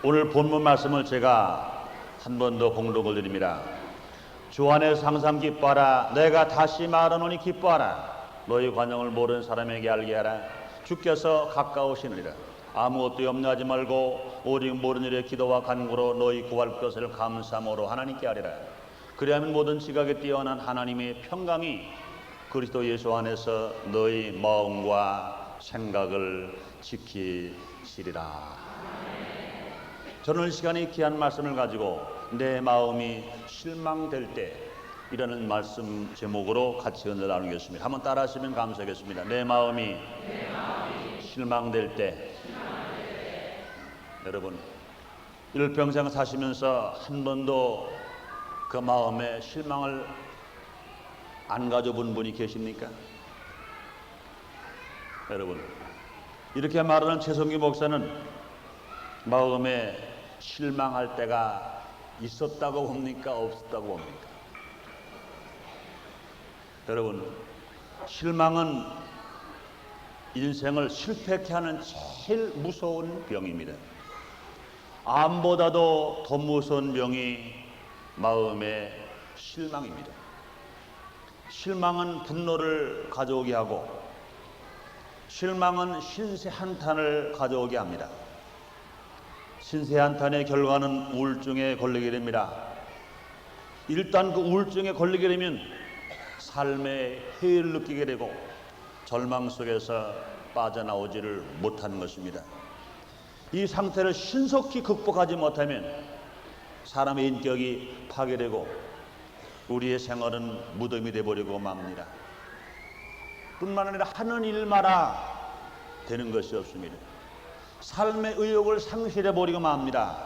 오늘 본문 말씀을 제가 한 번 더 봉독을 드립니다. 주 안에서 항상 기뻐하라. 내가 다시 말하노니 기뻐하라. 너희 관용을 모르는 사람에게 알게 하라. 주께서 가까우시느니라. 아무것도 염려하지 말고 오직 모든 일에 기도와 간구로 너희 구할 것을 감사함으로 하나님께 아뢰라. 그리하면 모든 지각에 뛰어난 하나님의 평강이 그리스도 예수 안에서 너희 마음과 생각을 지키시리라. 저는 이 시간에 귀한 말씀을 가지고 내 마음이 실망될 때 이라는 말씀 제목으로 같이 은혜 나누겠습니다. 한번 따라 하시면 감사하겠습니다. 내 마음이 실망될 때. 여러분, 일평생 사시면서 한 번도 그 마음에 실망을 안 가져본 분이 계십니까? 여러분, 이렇게 말하는 최성기 목사는 마음에 실망할 때가 있었다고 봅니까? 없었다고 봅니까? 여러분, 실망은 인생을 실패케 하는 제일 무서운 병입니다. 암보다도 더 무서운 병이 마음의 실망입니다. 실망은 분노를 가져오게 하고, 실망은 신세한탄을 가져오게 합니다. 신세한탄의 결과는 우울증에 걸리게 됩니다. 일단 그 우울증에 걸리게 되면 삶의 해를 느끼게 되고 절망 속에서 빠져나오지를 못하는 것입니다. 이 상태를 신속히 극복하지 못하면 사람의 인격이 파괴되고 우리의 생활은 무덤이 되어버리고 맙니다. 뿐만 아니라 하는 일마다 되는 것이 없습니다. 삶의 의욕을 상실해버리고 맙니다.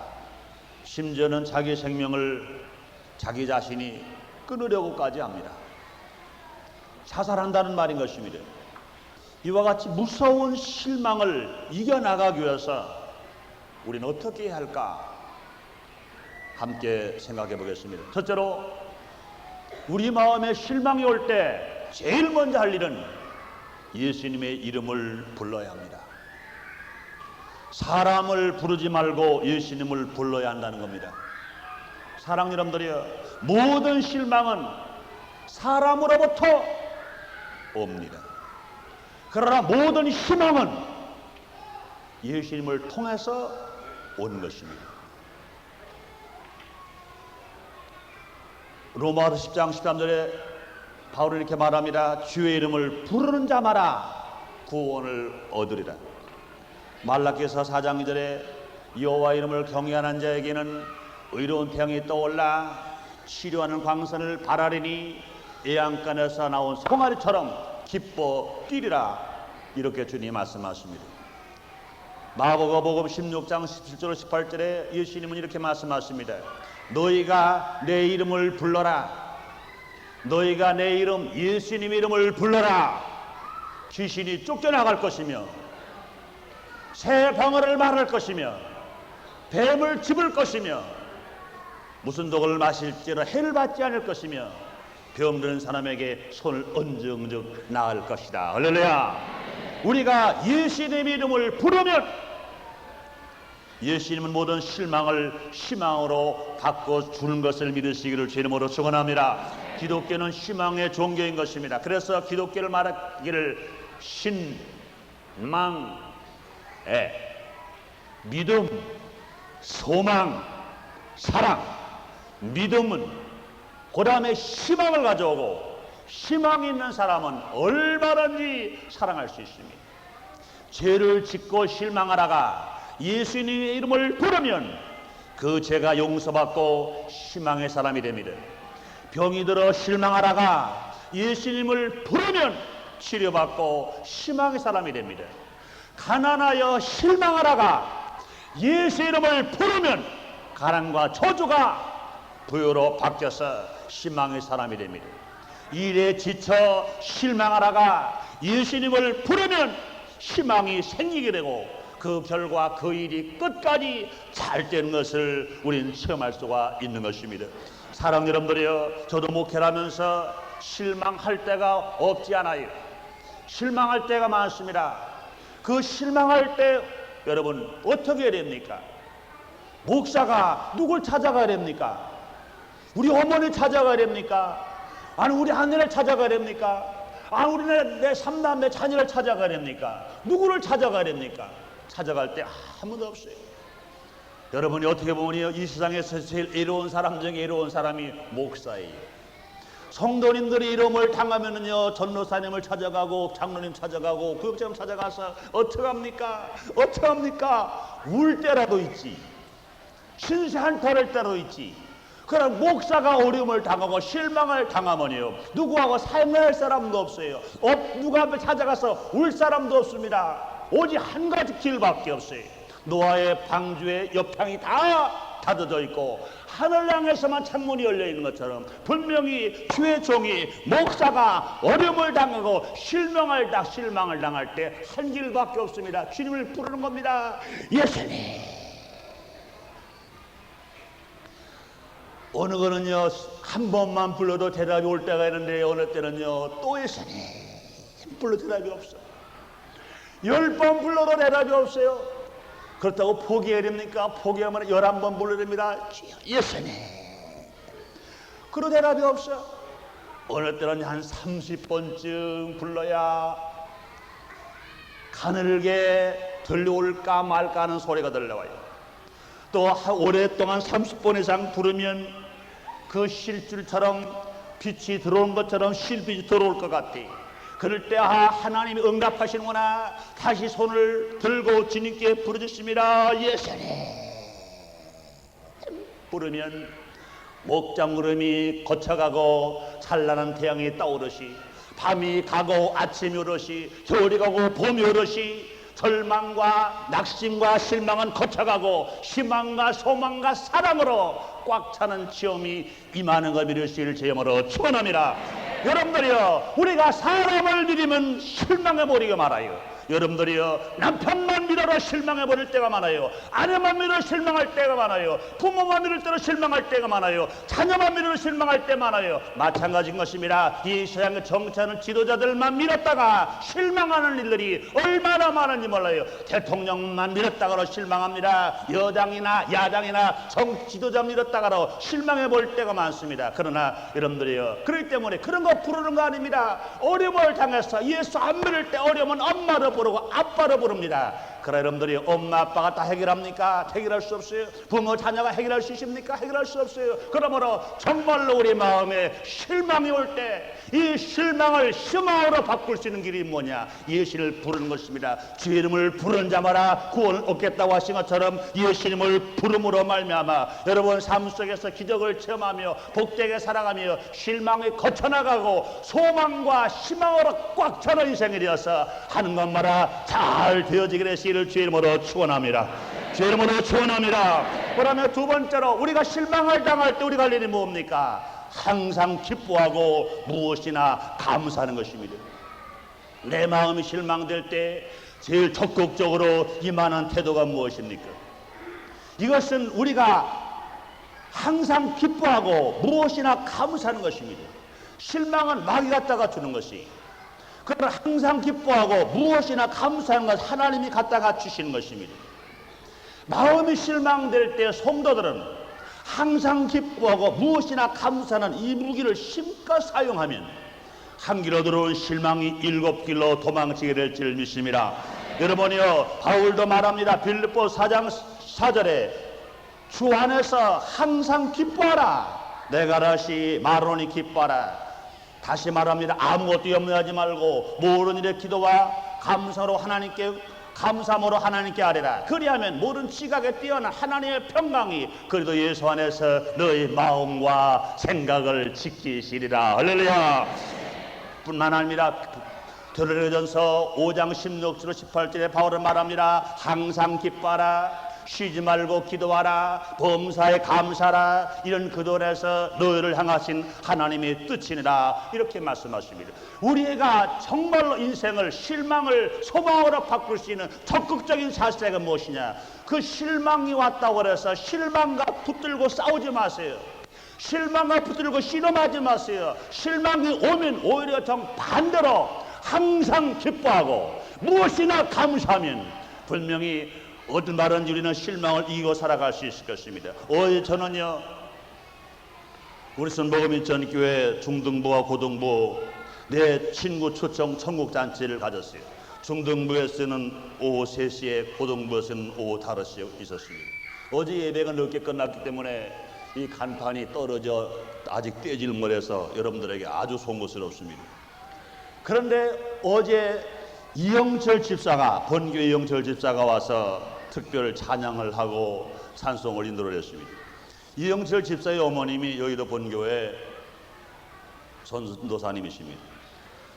심지어는 자기 생명을 자기 자신이 끊으려고까지 합니다. 자살한다는 말인 것입니다. 이와 같이 무서운 실망을 이겨나가기 위해서 우리는 어떻게 해야 할까? 함께 생각해 보겠습니다. 첫째로, 우리 마음에 실망이 올 때 제일 먼저 할 일은 예수님의 이름을 불러야 합니다. 사람을 부르지 말고 예수님을 불러야 한다는 겁니다. 사랑 여러분들이여, 모든 실망은 사람으로부터 옵니다. 그러나 모든 희망은 예수님을 통해서 온 것입니다. 로마서 10장 13절에 바울은 이렇게 말합니다. 주의 이름을 부르는 자마다 구원을 얻으리라. 말라기서 4장 2절에 여호와 이름을 경외하는 자에게는 의로운 태양이 떠올라 치료하는 광선을 발하리니 애양간에서 나온 송아리처럼 기뻐 뛰리라. 이렇게 주님이 말씀하십니다. 마가복음 16장 17절 18절에 예수님은 이렇게 말씀하십니다. 너희가 내 이름을 불러라. 너희가 내 이름, 예수님의 이름을 불러라. 귀신이 쫓겨나갈 것이며 새 방언을 말할 것이며 뱀을 집을 것이며 무슨 독을 마실지라 해를 받지 않을 것이며 병든 사람에게 손을 얹은즉 나을 것이다. 할렐루야. 우리가 예수님의 이름을 부르면 예수님은 모든 실망을 희망으로 바꿔주는 것을 믿으시기를 주 이름으로 축원합니다. 기독교는 희망의 종교인 것입니다. 그래서 기독교를 말하기를 신망, 믿음, 소망, 사랑. 믿음은 그 다음에 희망을 가져오고, 희망이 있는 사람은 얼마든지 사랑할 수 있습니다. 죄를 짓고 실망하다가 예수님의 이름을 부르면 그 죄가 용서받고 희망의 사람이 됩니다. 병이 들어 실망하다가 예수님을 부르면 치료받고 희망의 사람이 됩니다. 가난하여 실망하다가 예수 이름을 부르면 가난과 저주가 부여로 바뀌어서 희망의 사람이 됩니다. 일에 지쳐 실망하다가 예수님을 부르면 희망이 생기게 되고 그 결과 그 일이 끝까지 잘 되는 것을 우리는 체험할 수가 있는 것입니다. 사랑 여러분들이여, 저도 목회하면서 실망할 때가 없지 않아요. 실망할 때가 많습니다. 그 실망할 때 여러분 어떻게 해야 됩니까? 목사가 누굴 찾아가야 됩니까? 우리 어머니 찾아가야 됩니까? 아니 우리 아내를 찾아가야 됩니까? 아니 우리 내 삼남매 자녀를 찾아가야 됩니까? 누구를 찾아가야 됩니까? 찾아갈 때 아무도 없어요. 여러분이 어떻게 보면 이 세상에서 제일 애로운 사람 중에 애로운 사람이 목사예요. 성도님들이 이름을 당하면은요, 전도사님을 찾아가고 장로님 찾아가고 구역장 찾아가서 어떡합니까? 어떡합니까? 울 때라도 있지, 신세 한탄할 때라도 있지. 그럼 목사가 어려움을 당하고 실망을 당하면요, 누구하고 상의할 사람도 없어요. 누구 앞에 찾아가서 울 사람도 없습니다. 오직 한 가지 길밖에 없어요. 노아의 방주에 옆향이 다 닫아져 있고 하늘 향해서만 창문이 열려 있는 것처럼 분명히 주의 종이 목사가 어려움을 당하고 실망을 당할 때 한 길밖에 없습니다. 주님을 부르는 겁니다. 예수님. 어느 거는요 한 번만 불러도 대답이 올 때가 있는데 어느 때는요 또 예수님 불러 대답이 없어. 10번 불러도 대답이 없어요. 그렇다고 포기해야 됩니까? 포기하면 11번 불러야 됩니다. 예수님. 그런 대답이 없어. 어느 때는 한 30번쯤 불러야 가늘게 들려올까 말까 하는 소리가 들려와요. 또 오랫동안 30번 이상 부르면 그 실줄처럼 빛이 들어온 것처럼 실빛이 들어올 것 같아. 그럴 때 하나님이 응답하시는구나. 다시 손을 들고 주님께 부르짖습니다. 예수님. 부르면 목장구름이 거쳐가고 찬란한 태양이 떠오르시, 밤이 가고 아침이 오르시, 겨울이 가고 봄이 오르시, 절망과 낙심과 실망은 거쳐가고 희망과 소망과 사랑으로 꽉 차는 시험이 임하는 것 믿으실 제이름으로 축원합니다. 여러분들이요, 우리가 사람을 믿으면 실망해버리고 말아요. 여러분들이요, 남편만 믿어라 실망해버릴 때가 많아요. 아내만 믿어 실망할 때가 많아요. 부모만 믿을 때로 실망할 때가 많아요. 자녀만 믿어 실망할 때 많아요. 마찬가지인 것입니다. 이 세상의 정치하는 지도자들만 믿었다가 실망하는 일들이 얼마나 많은지 몰라요. 대통령만 믿었다가로 실망합니다. 여당이나 야당이나 지도자 믿었다가로 실망해볼 때가 많습니다. 그러나 여러분들이요, 그렇기 때문에 그런 거 부르는 거 아닙니다. 어려움을 당해서 예수 안 믿을 때 어려우면 엄마를 부르고 아빠를 부릅니다. 그러나 여러분들이 엄마 아빠가 다 해결합니까? 해결할 수 없어요. 부모 자녀가 해결할 수 있습니까? 해결할 수 없어요. 그러므로 정말로 우리 마음에 실망이 올 때 이 실망을 희망으로 바꿀 수 있는 길이 뭐냐? 예수를 부르는 것입니다. 주의 이름을 부르는 자마다 구원을 얻겠다고 하신 것처럼 예수 이름을 부름으로 말미암아 여러분 삶 속에서 기적을 체험하며 복되게 살아가며 실망이 거쳐나가고 소망과 희망으로 꽉 차는 인생이 되어서 하는 것마다 잘 되어지게 되시기를 주의 이름으로 축원합니다. 주의 이름으로 축원합니다. 그러면 두 번째로 우리가 실망을 당할 때 우리가 할 일이 뭡니까? 항상 기뻐하고 무엇이나 감사하는 것입니다. 내 마음이 실망될 때 제일 적극적으로 임하는 태도가 무엇입니까? 이것은 우리가 항상 기뻐하고 무엇이나 감사하는 것입니다. 실망은 마귀 갖다가 주는 것이, 그러나 항상 기뻐하고 무엇이나 감사하는 것 하나님이 갖다가 주시는 것입니다. 마음이 실망될 때 성도들은 항상 기뻐하고 무엇이나 감사하는 이 무기를 힘껏 사용하면 한 길로 들어온 실망이 7길로 도망치게 될 줄 믿습니다. 여러분이요, 바울도 말합니다. 빌립보 4장 4절에 주 안에서 항상 기뻐하라. 내가 다시 말하노니 기뻐하라. 다시 말합니다. 아무것도 염려하지 말고 모든 일에 기도와 감사로 하나님께 감사함으로 하나님께 아뢰라. 그리하면 모든 지각에 뛰어난 하나님의 평강이 그래도 예수 안에서 너희 마음과 생각을 지키시리라. 할렐루야. 뿐만 아니라 데살로니가전서 5장 16절 18절에 바울은 말합니다. 항상 기뻐하라. 쉬지 말고 기도하라. 범사에 감사하라. 이런 기도에서 너희를 향하신 하나님의 뜻이니라. 이렇게 말씀하십니다. 우리가 정말로 인생을 실망을 소망으로 바꿀 수 있는 적극적인 자세가 무엇이냐? 그 실망이 왔다고 해서 실망과 붙들고 싸우지 마세요. 실망과 붙들고 씨름하지 마세요. 실망이 오면 오히려 정반대로 항상 기뻐하고 무엇이나 감사하면 분명히 어떤 말은지 우리는 실망을 이기고 살아갈 수 있을 것입니다. 어제 저는요, 우리 선복음인전교회 중등부와 고등부 내 친구 초청 천국잔치를 가졌어요. 중등부에서는 오후 3시에, 고등부에서는 오후 5시에 있었습니다. 어제 예배가 늦게 끝났기 때문에 이 간판이 떨어져 아직 떼질 못해서 여러분들에게 아주 송구스럽습니다. 그런데 어제 이영철 집사가, 본교 이영철 집사가 와서 특별 찬양을 하고 찬송을 인도를 했습니다. 이영철 집사의 어머님이 여의도 본교회 전도사님이십니다.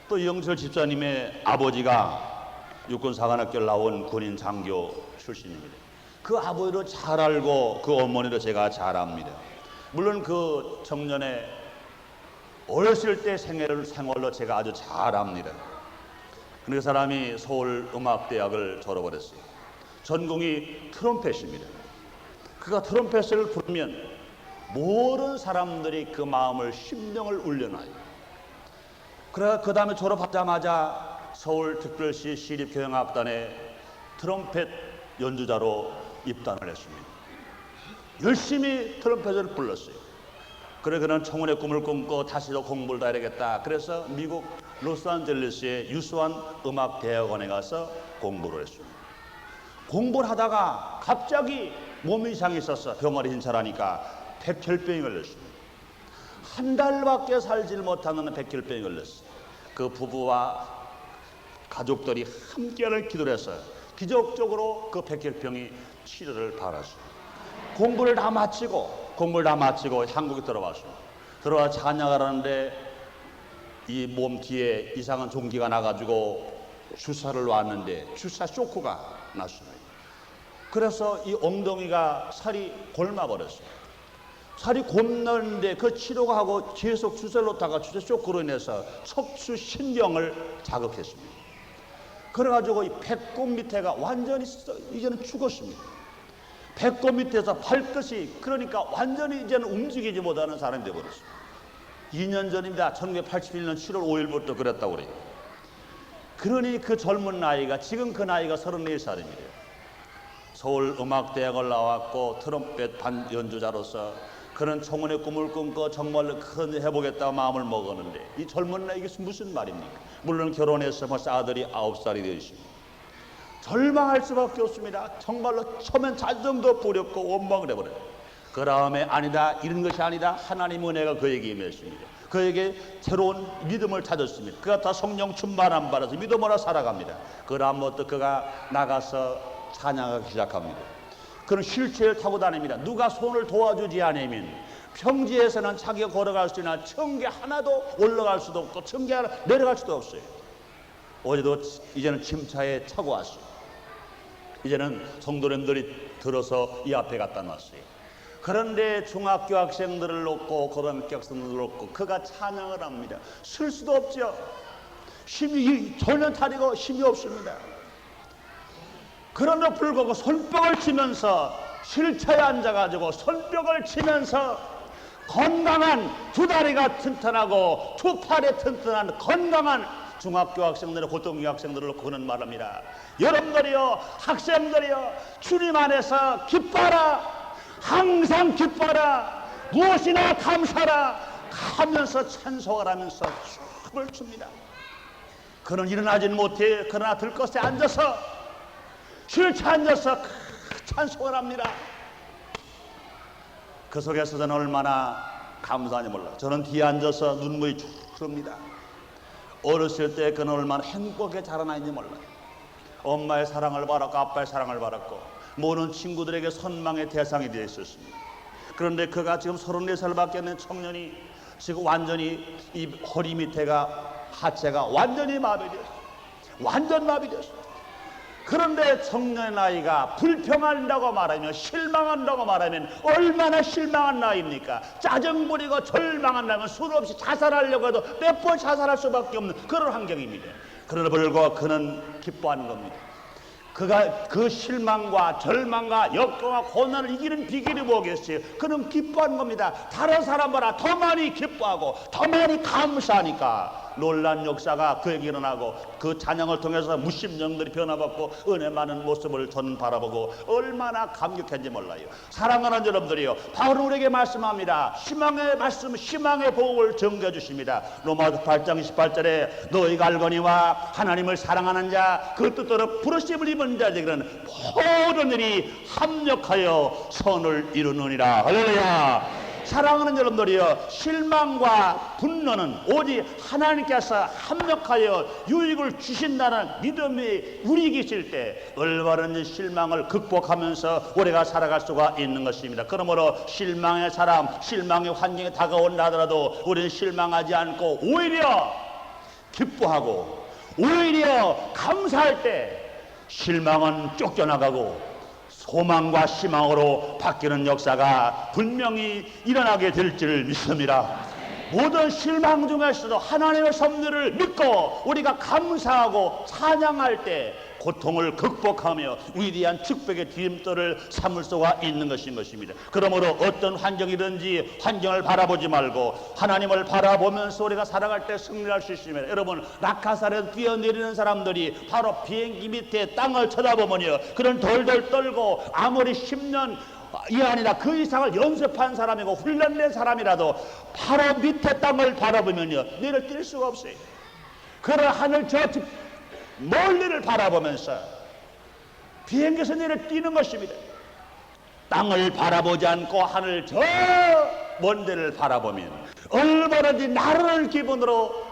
또 이영철 집사님의 아버지가 육군사관학교를 나온 군인 장교 출신입니다. 그 아버지를 잘 알고 그 어머니를 제가 잘 압니다. 물론 그 청년의 어렸을 때 생활로 제가 아주 잘 압니다. 그 사람이 서울음악대학을 졸업을 했어요. 전공이 트럼펫입니다. 그가 트럼펫을 부르면 모든 사람들이 그 마음을 심령을 울려놔요. 그래 그 다음에 졸업하자마자 서울특별시 시립교향악단에 트럼펫 연주자로 입단을 했습니다. 열심히 트럼펫을 불렀어요. 그래 그는 청혼의 꿈을 꿈고 다시도 공부를 해야겠다. 그래서 미국 로스앤젤레스의 유수한 음악대학원에 가서 공부를 했습니다. 공부를 하다가 갑자기 몸이 이상이 있어서 병원에 진찰하니까 백혈병이 걸렸습니다. 한 달밖에 살질 못하는 백혈병이 걸렸어요. 그 부부와 가족들이 함께하는 기도를 했어요. 기적적으로 그 백혈병이 치료를 받았어요. 공부를 다 마치고 한국에 들어왔어요. 들어와 찬양을 하는데 이 몸 뒤에 이상한 종기가 나가지고 주사를 놨는데 주사 쇼크가 났습니다. 그래서 이 엉덩이가 살이 골마버렸어요. 살이 곱는데 그 치료가 하고 계속 주사를 놓다가 주사 쇼크로 인해서 척추 신경을 자극했습니다. 그래가지고 이 배꼽 밑에가 완전히 이제는 죽었습니다. 배꼽 밑에서 발끝이 그러니까 완전히 이제는 움직이지 못하는 사람이 되어버렸습니다. 2년 전입니다. 1981년 7월 5일부터 그랬다고 그래요. 그러니 그 젊은 나이가 지금 그 나이가 34살입니다. 서울음악대학을 나왔고 트럼펫 반 연주자로서 그는 청혼의 꿈을 꿈고 정말로 큰 일 해보겠다고 마음을 먹었는데 이 젊은 나이 이게 무슨 말입니까? 물론 결혼해서 벌써 아들이 9살이 되었습니다. 절망할 수밖에 없습니다. 정말로 처음엔 자정도 부렸고 원망을 해버려요. 그 다음에 아니다, 이런 것이 아니다, 하나님의 은혜가 그에게 임했습니다. 그에게 새로운 믿음을 찾았습니다. 그가 다 성령 충만함 받아서 믿음으로 살아갑니다. 그 다음부터 그가 나가서 찬양하기 시작합니다. 그는 휠체어를 타고 다닙니다. 누가 손을 도와주지 않으면 평지에서는 자기가 걸어갈 수 있나 청계 하나도 올라갈 수도 없고 청계 하나 내려갈 수도 없어요. 어제도 이제는 침차에 차고 왔어요. 이제는 성도님들이 들어서 이 앞에 갖다 놨어요. 그런데 중학교 학생들을 놓고 고등학교 학생들을 놓고 그가 찬양을 합니다. 쓸 수도 없죠. 힘이 전혀 다리고 힘이 없습니다. 그럼에도 불구하고 손뼉을 치면서 휠체어에 앉아가지고 손뼉을 치면서 건강한 두 다리가 튼튼하고 두 팔이 튼튼한 건강한 중학교 학생들, 고등학교 학생들을 놓고 그는 말합니다. 여러분들이요, 학생들이요, 주님 안에서 기뻐라. 항상 기뻐라. 무엇이나 감사라 하면서 찬송을 하면서 춤을 춥니다. 그는 일어나지는 못해. 그러나 들것에 앉아서 휠체어에 앉아서 찬송을 합니다. 그 속에서 저는 얼마나 감사한지 몰라요. 저는 뒤에 앉아서 눈물이 쭉 흐릅니다. 어렸을 때 그는 얼마나 행복하게 자라나는지 몰라요. 엄마의 사랑을 받았고 아빠의 사랑을 받았고 모든 친구들에게 선망의 대상이 되어 있었습니다. 그런데 그가 지금 34살밖에 안 된 청년이 지금 완전히 이 허리 밑에가 하체가 완전히 마비되었어요. 완전 마비되었어요. 그런데 청년의 나이가 불평한다고 말하면 실망한다고 말하면 얼마나 실망한 나이입니까? 짜증 부리고 절망한 나이면 수없이 자살하려고 해도 몇 번 자살할 수밖에 없는 그런 환경입니다. 그러나 불구하고 그는 기뻐하는 겁니다. 그가 그 실망과 절망과 역경과 고난을 이기는 비결이 뭐겠어요? 그는 기뻐하는 겁니다. 다른 사람보다 더 많이 기뻐하고 더 많이 감사하니까 놀란 역사가 그에게 일어나고 그 찬양을 통해서 무심령들이 변화받고 은혜 많은 모습을 저는 바라보고 얼마나 감격했는지 몰라요. 사랑하는 여러분들이요, 바울은 우리에게 말씀합니다. 희망의 말씀, 희망의 복을 전해 주십니다. 로마서 8장 18절에 너희가 알거니와 하나님을 사랑하는 자, 그 뜻대로 부르심을 입은 자들은 모든 일이 합력하여 선을 이루느니라. 할렐루야. 사랑하는 여러분들이여, 실망과 분노는 오직 하나님께서 합력하여 유익을 주신다는 믿음이 우리 계실 때 얼마든지 실망을 극복하면서 우리가 살아갈 수가 있는 것입니다. 그러므로 실망의 사람, 실망의 환경이 다가온다 하더라도 우리는 실망하지 않고 오히려 기뻐하고 오히려 감사할 때 실망은 쫓겨나가고 소망과 희망으로 바뀌는 역사가 분명히 일어나게 될 줄 믿습니다. 모든 실망 중에서도 하나님의 섭리를 믿고 우리가 감사하고 찬양할 때 고통을 극복하며 위대한 축복의 디딤돌을 삼을 수가 있는 것인 것입니다. 그러므로 어떤 환경이든지 환경을 바라보지 말고 하나님을 바라보면서 우리가 살아갈 때 승리할 수 있습니다. 여러분, 낙하산에서 뛰어내리는 사람들이 바로 비행기 밑에 땅을 쳐다보면요, 그런 덜덜 떨고 아무리 10년 이 아니라 그 이상을 연습한 사람이고 훈련된 사람이라도 바로 밑에 땅을 바라보면요, 내를 뛸 수가 없어요. 그러나 하늘 저 멀리를 바라보면서 비행기에서 내려 뛰는 것입니다. 땅을 바라보지 않고 하늘 저 먼 데를 바라보면 얼마든지 나르는 기분으로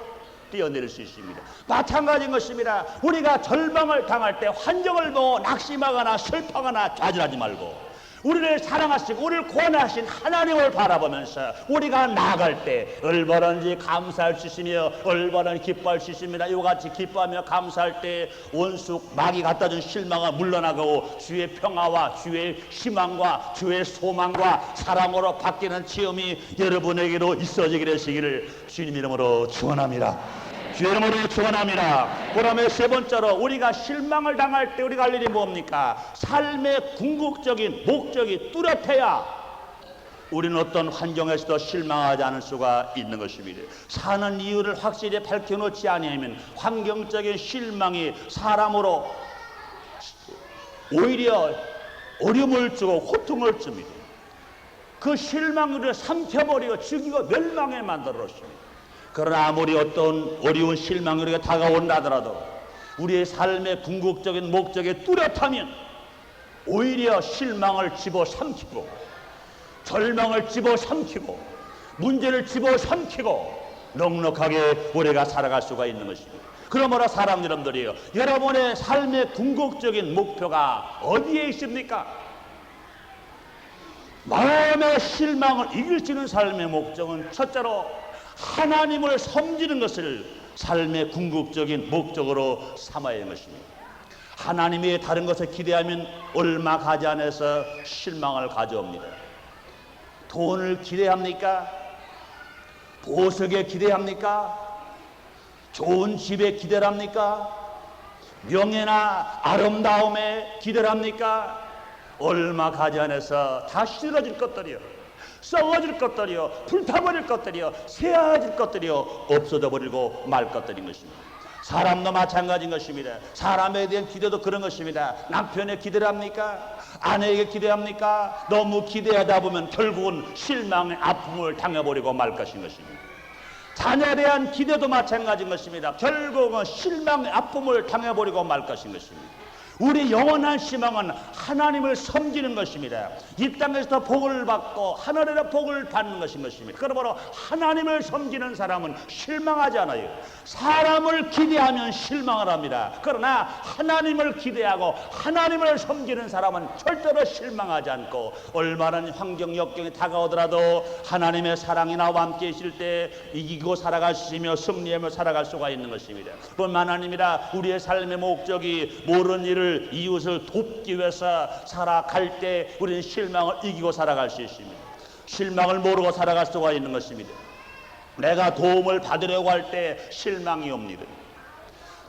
뛰어내릴 수 있습니다. 마찬가지인 것입니다. 우리가 절망을 당할 때 환경을 보고 낙심하거나 슬퍼하거나 좌절하지 말고 우리를 사랑하시고 우리를 구원하신 하나님을 바라보면서 우리가 나아갈 때 얼마든지 감사할 수 있으며 얼마든지 기뻐할 수 있습니다. 이와 같이 기뻐하며 감사할 때 원수 마귀 갖다 준 실망은 물러나고 주의 평화와 주의 희망과 주의 소망과 사랑으로 바뀌는 체험이 여러분에게로 있어지게 되시기를 주님 이름으로 축원합니다. 주의 이름으로 축원합니다. 그다음에 세 번째로, 우리가 실망을 당할 때 우리가 할 일이 뭡니까? 삶의 궁극적인 목적이 뚜렷해야 우리는 어떤 환경에서도 실망하지 않을 수가 있는 것입니다. 사는 이유를 확실히 밝혀놓지 아니하면 환경적인 실망이 사람으로 오히려 어려움을 주고 고통을 줍니다. 그 실망을 삼켜버리고 죽이고 멸망에 만들었습니다. 그러나 아무리 어떤 어려운 실망이 우리가 다가온다 하더라도 우리의 삶의 궁극적인 목적이 뚜렷하면 오히려 실망을 집어삼키고 절망을 집어삼키고 문제를 집어삼키고 넉넉하게 우리가 살아갈 수가 있는 것입니다. 그러므로 사람 여러분들이요, 여러분의 삶의 궁극적인 목표가 어디에 있습니까? 마음의 실망을 이길 수 있는 삶의 목적은 첫째로 하나님을 섬기는 것을 삶의 궁극적인 목적으로 삼아야 하는 것입니다. 하나님이 다른 것을 기대하면 얼마 가지 않아서 실망을 가져옵니다. 돈을 기대합니까? 보석에 기대합니까? 좋은 집에 기대를 합니까? 명예나 아름다움에 기대를 합니까? 얼마 가지 않아서 다 싫어질 것들이요, 썩어질 것들이요, 불타버릴 것들이요, 새하질 것들이요, 없어져 버리고 말 것들인 것입니다. 사람도 마찬가지인 것입니다. 사람에 대한 기대도 그런 것입니다. 남편에 기대를 합니까? 아내에게 기대합니까? 너무 기대하다 보면 결국은 실망의 아픔을 당해버리고 말 것인 것입니다. 자녀에 대한 기대도 마찬가지인 것입니다. 결국은 실망의 아픔을 당해버리고 말 것인 것입니다. 우리 영원한 희망은 하나님을 섬기는 것입니다. 이 땅에서 복을 받고 하늘에서 복을 받는 것인 것입니다. 그러므로 하나님을 섬기는 사람은 실망하지 않아요. 사람을 기대하면 실망을 합니다. 그러나 하나님을 기대하고 하나님을 섬기는 사람은 절대로 실망하지 않고 얼마나 환경 역경이 다가오더라도 하나님의 사랑이 나와 함께 있을 때 이기고 살아가시며 승리하며 살아갈 수가 있는 것입니다. 뿐만 아니라 우리의 삶의 목적이 모르는 일을 이웃을 돕기 위해서 살아갈 때 우리는 실망을 이기고 살아갈 수 있습니다. 실망을 모르고 살아갈 수가 있는 것입니다. 내가 도움을 받으려고 할 때 실망이 옵니다.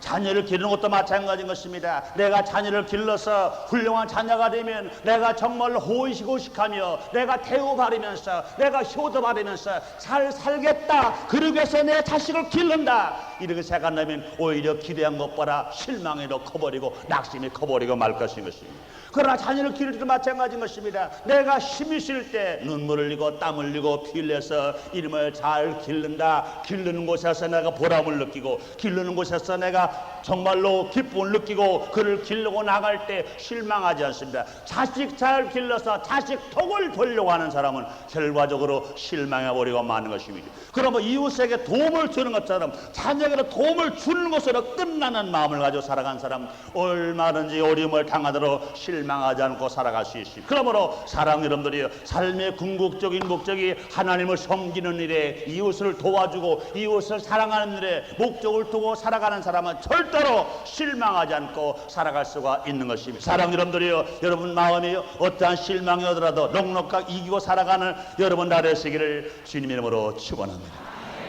자녀를 기르는 것도 마찬가지인 것입니다. 내가 자녀를 길러서 훌륭한 자녀가 되면 내가 정말로 호의시고식하며 내가 대우 바르면서 내가 효도 바르면서 잘 살겠다, 그러기 위해서 내 자식을 기른다, 이렇게 생각한다면 오히려 기대한 것보다 실망이 더 커버리고 낙심이 커버리고 말 것인 것입니다. 그러나 자녀를 기를 때도 마찬가지인 것입니다. 내가 힘이 실 때 눈물을 흘리고 땀 흘리고 피 흘려서 이름을 잘 기른다, 기르는 곳에서 내가 보람을 느끼고 기르는 곳에서 내가 정말로 기쁨을 느끼고 그를 기르고 나갈 때 실망하지 않습니다. 자식 잘 길러서 자식 덕을 보려고 하는 사람은 결과적으로 실망해버리고 마는 것입니다. 그러면 이웃에게 도움을 주는 것처럼 자녀에게 도움을 주는 것으로 끝나는 마음을 가지고 살아간 사람 얼마든지 어려움을 당하더라도 실망하지 않고 살아갈 수 있습니다. 그러므로 사랑하는 여러분들이 삶의 궁극적인 목적이 하나님을 섬기는 일에 이웃을 도와주고 이웃을 사랑하는 일에 목적을 두고 살아가는 사람은 절대로 실망하지 않고 살아갈 수가 있는 것입니다. 사랑하는 여러분들이요, 여러분 마음이 어떠한 실망이 오더라도 넉넉하게 이기고 살아가는 여러분 다 되시기를 주님의 이름으로 축원합니다.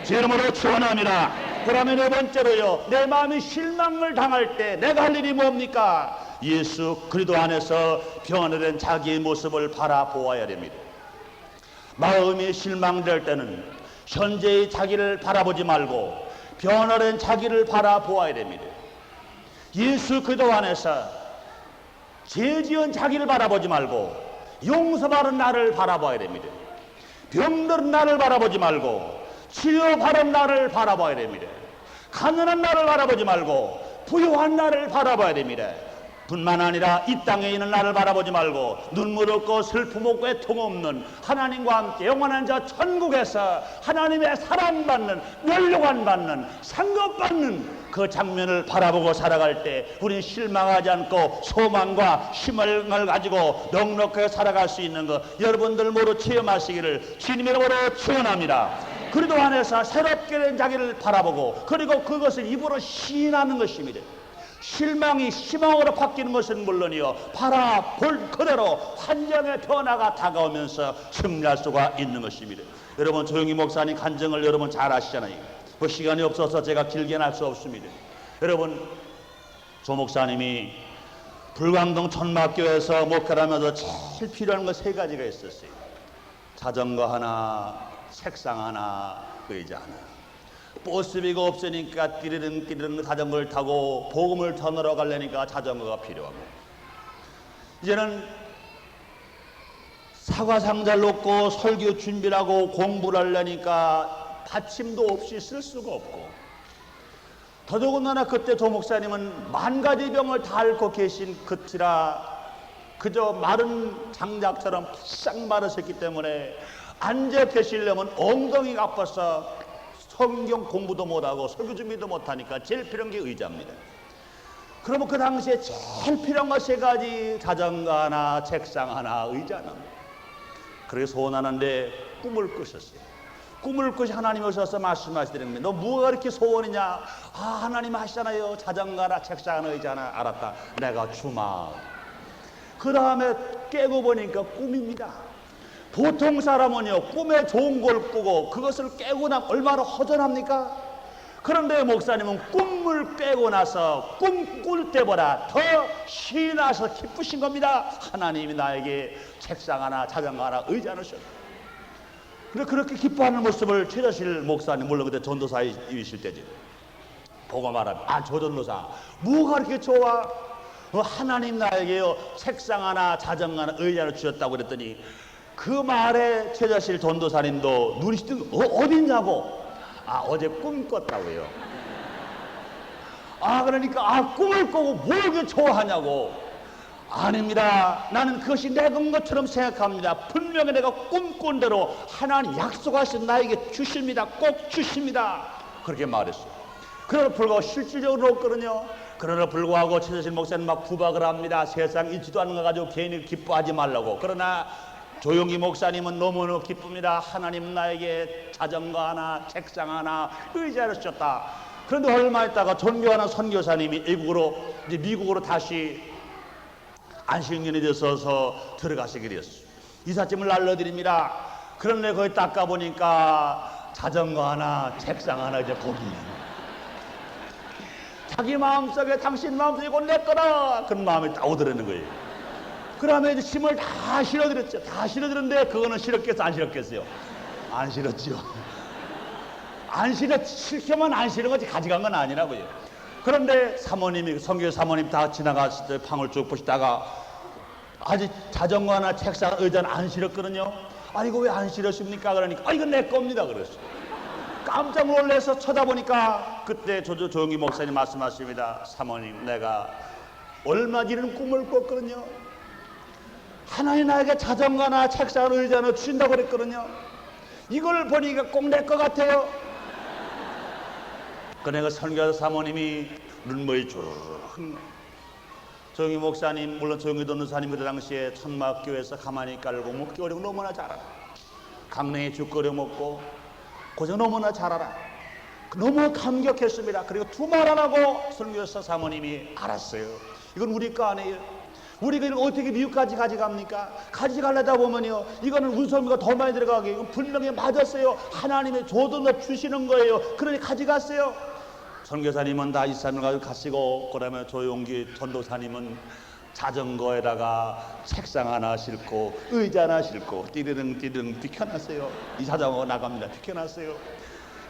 제 이름으로 축원합니다. 그러면 네 번째로요, 내 마음이 실망을 당할 때 내가 할 일이 뭡니까? 예수 그리스도 안에서 변화된 자기의 모습을 바라보아야 됩니다. 마음이 실망될 때는 현재의 자기를 바라보지 말고 변화된 자기를 바라보아야 됩니다. 예수 그리스도 안에서 죄지은 자기를 바라보지 말고 용서받은 나를 바라봐야 됩니다. 병든 나를 바라보지 말고 치료받은 나를 바라봐야 됩니다. 가난한 나를 바라보지 말고 부유한 나를 바라봐야 됩니다. 뿐만 아니라 이 땅에 있는 나를 바라보지 말고 눈물 없고 슬픔 없고 애통 없는 하나님과 함께 영원한 저 천국에서 하나님의 사랑받는, 면류관 받는, 상급받는 그 장면을 바라보고 살아갈 때 우리는 실망하지 않고 소망과 희망을 가지고 넉넉하게 살아갈 수 있는 것 여러분들 모두 체험하시기를 주님의 이름으로 축원합니다. 그리스도 안에서 새롭게 된 자기를 바라보고 그리고 그것을 입으로 시인하는 것입니다. 실망이 희망으로 바뀌는 것은 물론이요, 바라볼 그대로 환경의 변화가 다가오면서 승리할 수가 있는 것입니다. 여러분 조용히 목사님 간증을 여러분 잘 아시잖아요. 뭐 시간이 없어서 제가 길게 할 수 없습니다. 여러분 조 목사님이 불광동 천막교에서 목회를 하면서 제일 필요한 거 세 가지가 있었어요. 자전거 하나, 책상 하나, 의자 하나. 버스비가 없으니까 띠르릉 자전거를 타고 복음을 전하러 가려니까 자전거가 필요하고, 이제는 사과상자를 놓고 설교 준비를 하고 공부를 하려니까 받침도 없이 쓸 수가 없고, 더더군다나 그때 조 목사님은 만 가지 병을 다 앓고 계신 그치라 그저 마른 장작처럼 싹 마르셨기 때문에 앉아 계시려면 엉덩이가 아파서 성경 공부도 못하고 설교 준비도 못하니까 제일 필요한 게 의자입니다. 그러면 그 당시에 제일 필요한 거 세 가지, 자전거 하나, 책상 하나, 의자 하나. 그래서 소원하는데 꿈을 꾸셨어요. 꿈을 꾸시 하나님 오셔서 말씀하시더니 너 뭐가 그렇게 소원이냐? 아, 하나님 하시잖아요. 자전거 하나, 책상 하나, 의자 하나. 알았다, 내가 주마. 그 다음에 깨고 보니까 꿈입니다. 보통 사람은요, 꿈에 좋은 걸 꾸고 그것을 깨고 나면 얼마나 허전합니까? 그런데 목사님은 꿈을 깨고 나서 꿈 꿀 때보다 더 신이 나서 기쁘신 겁니다. 하나님이 나에게 책상 하나, 자전거 하나, 의자 하나 주셨다. 그렇게 기뻐하는 모습을 최자실 목사님, 물론 그때 전도사이실 때지, 보고 말하면 아, 저 전도사 뭐가 그렇게 좋아? 하나님 나에게요 책상 하나, 자전거 하나, 의자 하나 주셨다고 그랬더니 그 말에 최자실 전도사님도 눈이 뜨고 어딨냐고. 아, 어제 꿈 꿨다고요. 아, 그러니까 꿈을 꾸고 뭘 그렇게 좋아하냐고. 아닙니다. 나는 그것이 내 것처럼 생각합니다. 분명히 내가 꿈꾼 대로 하나님 약속하신 나에게 주십니다. 꼭 주십니다. 그렇게 말했어요. 그러나 불구하고 실질적으로 없거든요. 그러나 불구하고 최자실 목사님 막 구박을 합니다. 세상 있지도 않은 거 가지고 괜히 기뻐하지 말라고. 그러나 조용히 목사님은 너무너무 기쁩니다. 하나님 나에게 자전거 하나, 책상 하나, 의자를 주셨다. 그런데 얼마 있다가 존경하는 선교사님이 미국으로 다시 안식년이 되셔서 들어가시게 되었어요. 이삿짐을 알려드립니다. 그런데 거기 닦아 보니까 자전거 하나, 책상 하나 이제 거기. 자기 마음속에 당신 마음속에 이건 내 거다 그런 마음이 딱 오더라는 거예요. 그러면 이제 힘을 다 실어드렸죠. 다 실어드렸는데 그거는 실었겠어 안 실었겠어요? 안 실었죠. 안 실으면 안 실은 거지 가져간 건 아니라고요. 그런데 사모님이 선교 사모님 다 지나갔을 때 방을 쭉 보시다가 아직 자전거나 책상 의자는 안 실었거든요. 아 이거 왜 안 실었습니까? 그러니까 아 이건 내 겁니다 그랬어요. 깜짝 놀라서 쳐다보니까 그때 조용기 목사님 말씀하십니다. 사모님 내가 얼마 전에는 꿈을 꿨거든요. 하나님 나에게 자전거나 책상 의자는 주신다고 그랬거든요. 이걸 보니까 꼭 내 것 같아요. 그러니까 선교사 사모님이 눈물이 쭉 조용기 목사님 물론 조용기 전도사님 그 당시에 천막교회에서 가만히 깔고 먹기 어려운 너무나 잘 알아. 강냉이 죽 끓여 먹고 고생 너무나 잘 알아. 너무 감격했습니다. 그리고 두 말 안 하고 선교사 사모님이 알았어요. 이건 우리 거 아니에요. 우리가 이걸 어떻게 미국까지 가져갑니까? 가져가려다 보면요 이거는 운송비가 더 많이 들어가게 이건 분명히 맞았어요. 하나님의 조던을 주시는 거예요. 그러니 가져갔어요. 선교사님은 다 이산을 가지고 가시고 그러면 조용기 전도사님은 자전거에다가 책상 하나 싣고 의자 하나 싣고 띠르릉 비켜놨어요. 이 자전거 나갑니다. 비켜놨어요.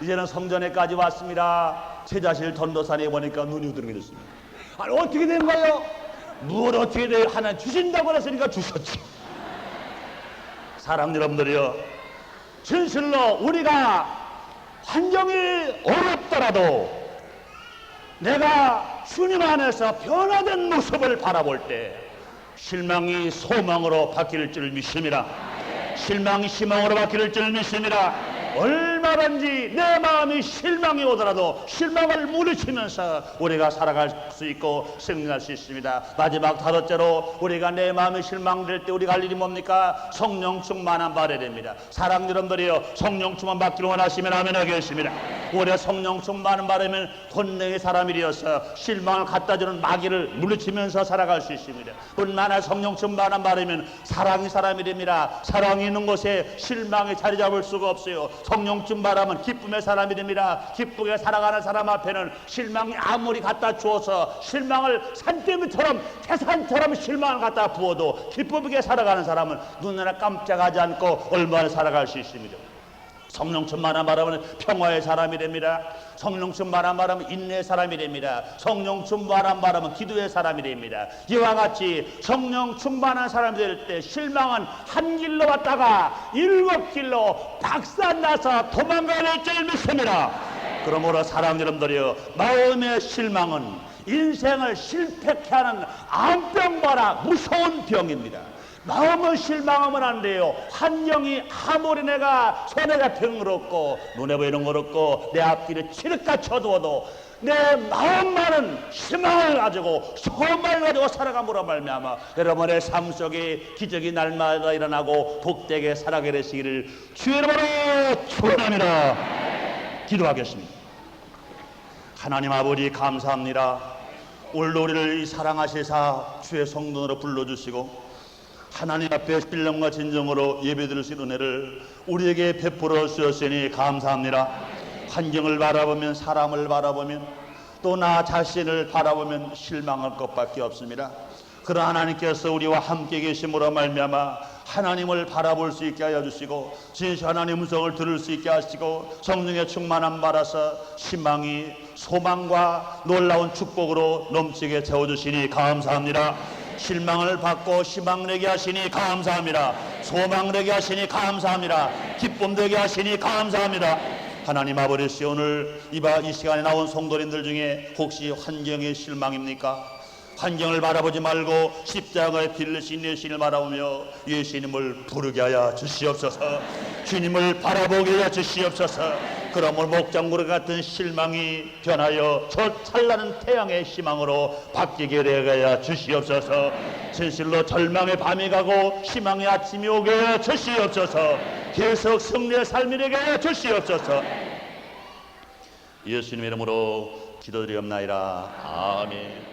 이제는 성전에까지 왔습니다. 제자실 전도사님 보니까 눈이 우드름해졌습니다. 아니 어떻게 된 거예요? 뭘 어떻게 돼요? 하나 주신다고 그랬으니까 주셨지. 사랑 여러분들이요 진실로 우리가 환경이 어렵더라도 내가 주님 안에서 변화된 모습을 바라볼 때 실망이 소망으로 바뀔 줄 믿습니다. 실망이 희망으로 바뀔 줄 믿습니다. 얼마든지 내 마음이 실망이 오더라도 실망을 물리치면서 우리가 살아갈 수 있고 승리할 수 있습니다. 마지막 다섯째로 우리가 내 마음이 실망될 때 우리가 할 일이 뭡니까? 성령 충만한 바라야 됩니다. 사랑 여러분들이요 성령 충만 받기를 원하시면 아멘 하겠습니다. 우리가 성령 충만한 바라면 권능의 사람이 되어서 실망을 갖다주는 마귀를 물리치면서 살아갈 수 있습니다. 뿐만 성령 충만한 바라면 사랑의 사람이 됩니다. 사랑이 있는 곳에 실망이 자리 잡을 수가 없어요. 성령 충만하면 기쁨의 사람이 됩니다. 기쁘게 살아가는 사람 앞에는 실망이 아무리 갖다 주어서 실망을 산더미처럼 태산처럼 실망을 갖다 부어도 기쁘게 살아가는 사람은 눈 하나 깜짝하지 않고 얼마나 살아갈 수 있습니다. 성령 충만한 바람은 평화의 사람이 됩니다. 성령 충만한 바람은 인내의 사람이 됩니다. 성령 충만한 바람은 기도의 사람이 됩니다. 이와 같이 성령 충만한 사람이 될 때 실망은 한 길로 왔다가 7길로 박산나서 도망가야 줄 믿습니다. 그러므로 사랑 여러분들이요 마음의 실망은 인생을 실패케 하는 암병과나 무서운 병입니다. 마음을 실망하면 안 돼요. 환경이 아무리 내가 손에 잡힌 걸 없고 눈에 보이는 걸 없고 내 앞길에 칠흑같이 쳐두어도 내 마음만은 희망을 가지고 소망을 가지고 살아감으로 말미암아 여러분의 삶 속에 기적이 날마다 일어나고 복되게 살아가게 되시기를 주의 이름으로 축원합니다. 기도하겠습니다. 하나님 아버지 감사합니다. 오늘도 우리를 사랑하시사 주의 성전으로 불러주시고 하나님 앞에 신령과 진정으로 예배드릴 수 있는 은혜를 우리에게 베풀어 주셨으니 감사합니다. 환경을 바라보면 사람을 바라보면 또 나 자신을 바라보면 실망할 것밖에 없습니다. 그러나 하나님께서 우리와 함께 계심으로 말미암아 하나님을 바라볼 수 있게 하여 주시고 진실 하나님의 음성을 들을 수 있게 하시고 성령의 충만함 받아서 희망이 소망과 놀라운 축복으로 넘치게 채워주시니 감사합니다. 실망을 받고 희망 내게 하시니 감사합니다. 소망 내게 하시니 감사합니다. 기쁨 되게 하시니 감사합니다. 하나님 아버지 오늘 이 시간에 나온 성도님들 중에 혹시 환경의 실망입니까? 환경을 바라보지 말고 십자가에 빌리신 예수님을 바라보며 예수님을 부르게 하여 주시옵소서. 주님을 바라보게 하여 주시옵소서. 그러므로 목장구름 같은 실망이 변하여 저 찬란한 태양의 희망으로 바뀌게 되게 하여 주시옵소서. 진실로 절망의 밤이 가고 희망의 아침이 오게 하여 주시옵소서. 계속 승리의 삶이 되게 하여 주시옵소서. 예수님 이름으로 기도드리옵나이다. 아멘.